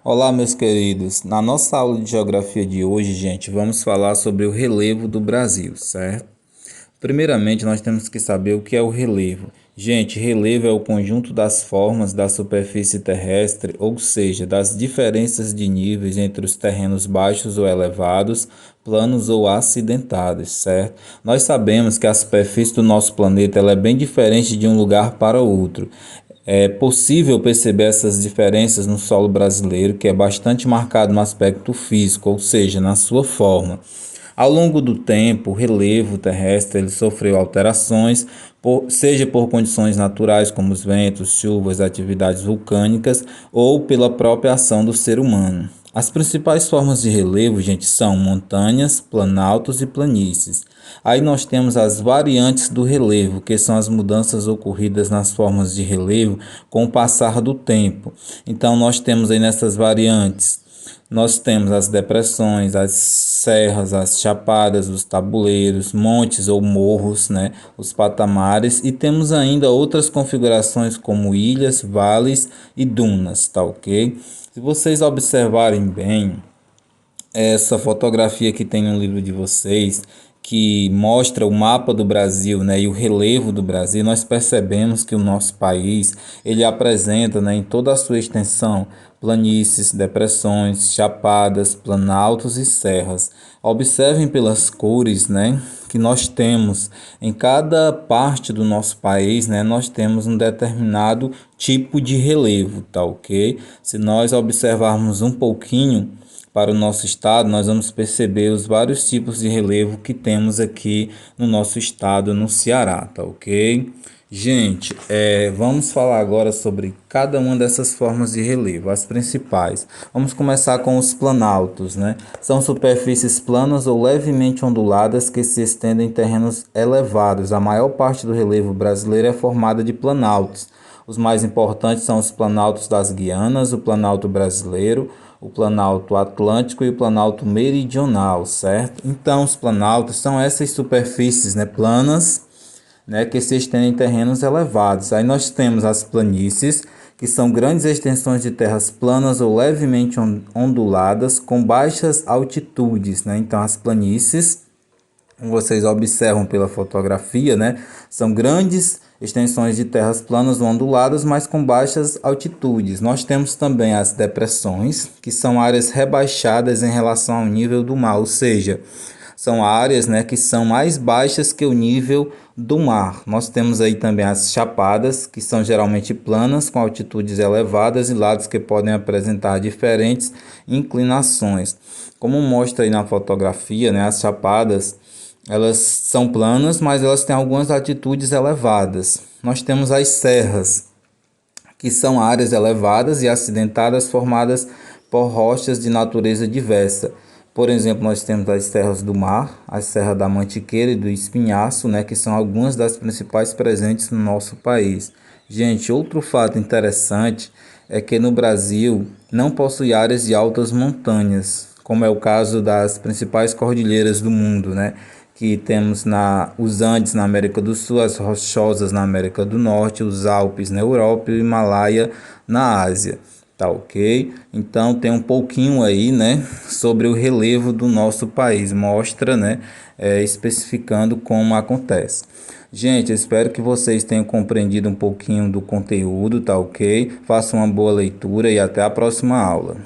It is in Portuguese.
Olá, meus queridos. Na nossa aula de geografia de hoje, gente, vamos falar sobre o relevo do Brasil, certo? Primeiramente, nós temos que saber o que é o relevo. Gente, relevo é o conjunto das formas da superfície terrestre, ou seja, das diferenças de níveis entre os terrenos baixos ou elevados, planos ou acidentados, certo? Nós sabemos que a superfície do nosso planeta ela é bem diferente de um lugar para outro. É possível perceber essas diferenças no solo brasileiro, que é bastante marcado no aspecto físico, ou seja, na sua forma. Ao longo do tempo, o relevo terrestre ele sofreu alterações, seja por condições naturais como os ventos, chuvas, atividades vulcânicas ou pela própria ação do ser humano. As principais formas de relevo, gente, são montanhas, planaltos e planícies. Aí nós temos as variantes do relevo, que são as mudanças ocorridas nas formas de relevo com o passar do tempo. Então nós temos aí nessas variantes nós temos as depressões, as serras, as chapadas, os tabuleiros, montes ou morros, né, os patamares e temos ainda outras configurações como ilhas, vales e dunas, tá ok? Se vocês observarem bem, essa fotografia que tem no livro de vocês, que mostra o mapa do Brasil, né, e o relevo do Brasil, nós percebemos que o nosso país ele apresenta, né, em toda a sua extensão planícies, depressões, chapadas, planaltos e serras. Observem pelas cores, né, que nós temos em cada parte do nosso país, né, nós temos um determinado tipo de relevo, tá ok? Se nós observarmos um pouquinho para o nosso estado, nós vamos perceber os vários tipos de relevo que temos aqui no nosso estado, no Ceará, tá ok? Gente, vamos falar agora sobre cada uma dessas formas de relevo, as principais. Vamos começar com os planaltos, né? São superfícies planas ou levemente onduladas que se estendem em terrenos elevados. A maior parte do relevo brasileiro é formada de planaltos. Os mais importantes são os planaltos das Guianas, o Planalto Brasileiro, o Planalto Atlântico e o Planalto Meridional, certo? Então, os planaltos são essas superfícies, né, planas, né, que se estendem em terrenos elevados. Aí nós temos as planícies, que são grandes extensões de terras planas ou levemente onduladas com baixas altitudes, né? Então, as planícies, como vocês observam pela fotografia, né, são grandes extensões de terras planas ou onduladas, mas com baixas altitudes. Nós temos também as depressões, que são áreas rebaixadas em relação ao nível do mar, ou seja, são áreas, né, que são mais baixas que o nível do mar. Nós temos aí também as chapadas, que são geralmente planas, com altitudes elevadas e lados que podem apresentar diferentes inclinações. Como mostra aí na fotografia, né, as chapadas elas são planas, mas elas têm algumas altitudes elevadas. Nós temos as serras, que são áreas elevadas e acidentadas formadas por rochas de natureza diversa. Por exemplo, nós temos as serras do mar, a Serra da Mantiqueira e do Espinhaço, né, que são algumas das principais presentes no nosso país. Gente, outro fato interessante é que no Brasil não possui áreas de altas montanhas, como é o caso das principais cordilheiras do mundo, né? Que temos os Andes na América do Sul, as Rochosas na América do Norte, os Alpes na Europa e o Himalaia na Ásia. Tá ok? Então tem um pouquinho aí, né, sobre o relevo do nosso país, mostra, né, especificando como acontece. Gente, espero que vocês tenham compreendido um pouquinho do conteúdo, tá ok? Façam uma boa leitura e até a próxima aula.